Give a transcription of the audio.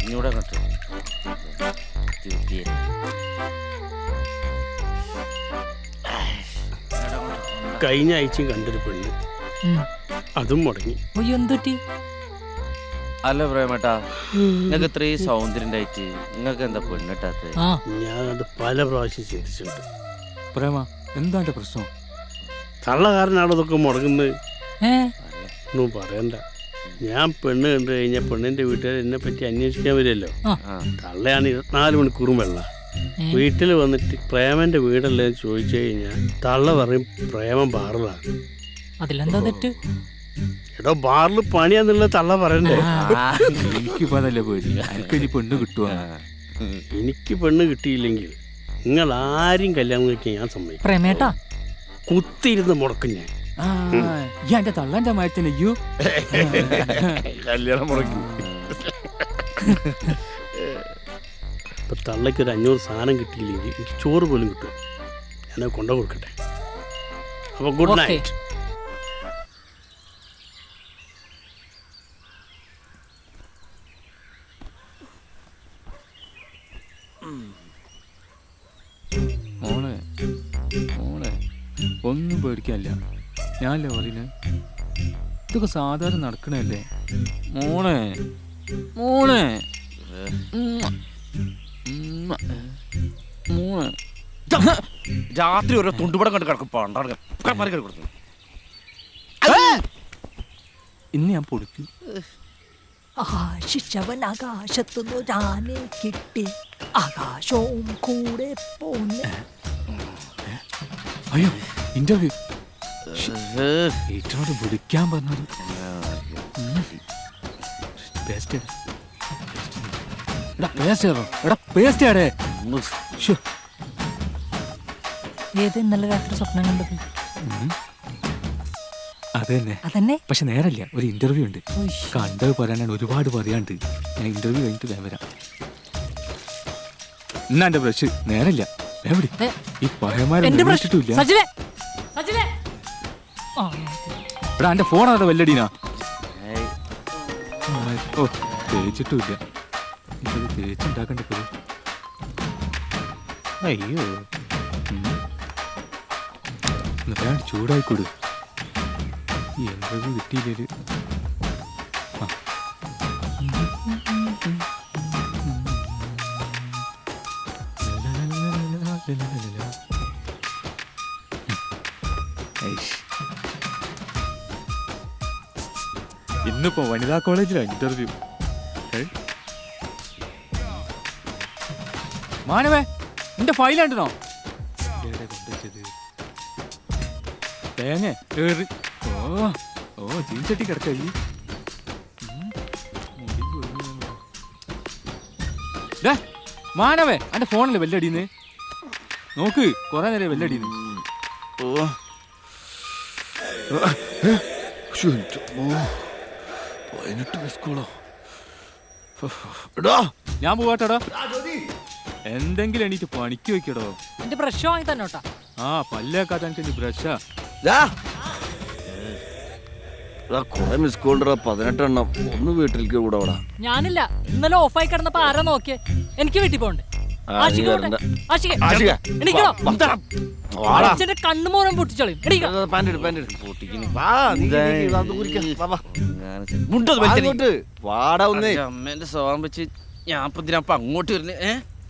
തിരിഞ്ഞൂടെ അങ്ങോട്ട്. കഴിഞ്ഞ ആഴ്ച കണ്ടൊരു പെണ്ണ്, അതും മുടങ്ങി. എന്തുറ്റി? അല്ല പ്രേമേട്ടാ, നിങ്ങൾക്ക് ഇത്രയും സൗന്ദര്യം ഉണ്ടായിട്ട് നിങ്ങൾക്ക് എന്താ പെണ്ണിട്ടാത്ത? ഞാനത് പല പ്രാവശ്യം ചിന്തിച്ചിട്ടുണ്ട്. പ്രേമ, എന്താ പ്രശ്നം? തള്ളകാരനാണോ ഇതൊക്കെ മുടങ്ങുന്നത്? ഒന്നും പറയണ്ട. ഞാൻ പെണ്ണ് കണ്ടു കഴിഞ്ഞാൽ പെണ്ണിന്റെ വീട്ടുകാർ എന്നെ പറ്റി അന്വേഷിക്കാൻ വരുമല്ലോ. തള്ളയാണ് 24 മണിക്കൂറും വെള്ള. വീട്ടിൽ വന്നിട്ട് പ്രേമന്റെ വീടല്ലേ ചോദിച്ചു കഴിഞ്ഞാൽ തള്ള പറയും പ്രേമം ബാറിലാണ്. അതിലെന്താ തെറ്റ്? എടോ, ബാറിൽ പണിയാന്നുള്ള തള്ള പറയണ്ടേ? പെണ്ണ് കിട്ടുക. എനിക്ക് പെണ്ണ് കിട്ടിയില്ലെങ്കിൽ നിങ്ങൾ ആരും കല്യാണം കഴിക്കാൻ ഞാൻ സമ്മതിക്കും. പ്രേമേട്ടാ, കുത്തിയിരുന്ന് മുടക്കും ഞാൻ. എന്റെ തള്ളന്റെ മയത്തിനയ്യോ കല്യാണം മുടക്കും. ഇപ്പൊ തള്ളയ്ക്ക് ഒരു 500 സാധനം കിട്ടിയില്ലെങ്കിൽ എനിക്ക് ചോറ് പോലും കിട്ടും. ഞാനത് കൊണ്ടു കൊടുക്കട്ടെ. അപ്പൊ ഗുഡ് നൈറ്റ്. മോളെ മോളെ ഒന്നും പേടിക്കാനില്ല, ഞാനല്ലേ പറയുന്നത്. ഇതൊക്കെ സാധാരണ നടക്കണല്ലേ മോളെ. മോളെ മോളെ രാത്രി ഓരോ തുണ്ടുപടം കണ്ട് കിടക്കും. ഇന്ന് ഞാൻ പൊടിക്കും. ആശിച്ചവൻ ആകാശത്തുനിന്നു രാനെ കിട്ടി, ആകാശവും കൂടെ പോന്നെ. അയ്യോ, ഇന്റർവ്യൂ ഏറ്റോട് വിളിക്കാൻ പറഞ്ഞത്. ഏത് ഇന്നലെ രാത്രി സ്വപ്നം കണ്ടത്? അതന്നെ. പക്ഷെ നേരല്ല, ഒരു ഇന്റർവ്യൂ ഉണ്ട്. കണ്ടത് പറയാനാണ്, ഒരുപാട് പറയാണ്ട്. ഞാൻ ഇന്റർവ്യൂ കഴിഞ്ഞിട്ട് വേഗം വരാം. എന്നാ എന്റെ ബ്രഷ് നേരല്ല. ഈ പഴയമാരില്ല. എടാ, എന്റെ ഫോൺ അവിടെ വെല്ലടീനാ. ഓ, തേച്ചിട്ടുമില്ല. ഇത് തേച്ചുണ്ടാക്കണ്ട. അയ്യോ, വേണ്ട, ചൂടായിക്കൂട്. ഈ ഇന്റർവ്യൂ കിട്ടിയില്ലേ? ഇന്നിപ്പോ വനിതാ കോളേജിലാണ് ഇന്റർവ്യൂ. മാനവേ, നിന്റെ ഫയലാണ്ടോ? തേങ്ങ ഏറി. ഓ ചീൻചട്ടി കിടക്ക. മാനവേ, എന്റെ ഫോണല്ലേ വെല്ലടീന്ന് നോക്ക്. കൊറേ നേരം വെല്ലടീന്ന്. ഞാൻ പോവാട്ടോടാ. എന്തെങ്കിലും എണീറ്റ് പണിക്ക് വെക്കടോ. എന്റെ ബ്രഷ് വാങ്ങി തന്നോട്ടാ. ആ, പല്ലേക്കാത്ത എനിക്ക് ബ്രഷാ. കൊറേ മിസ് കോൾഡറാ, 18 എണ്ണം. ഒന്ന് വീട്ടിലേക്ക് കൂടെ വിടാ. ഞാനില്ല, ഇന്നലെ ഓഫായി കിടന്നപ്പോ ആരാ നോക്കിയേ? എനിക്ക് വീട്ടിൽ പോണ്ടേ? കണ്ണുമോറം പൊട്ടിച്ചോളിയും. അമ്മേന്റെ സ്വഭാവം വെച്ച് ഞാൻ ഇപ്പൊ അങ്ങോട്ട് വരുന്നേ.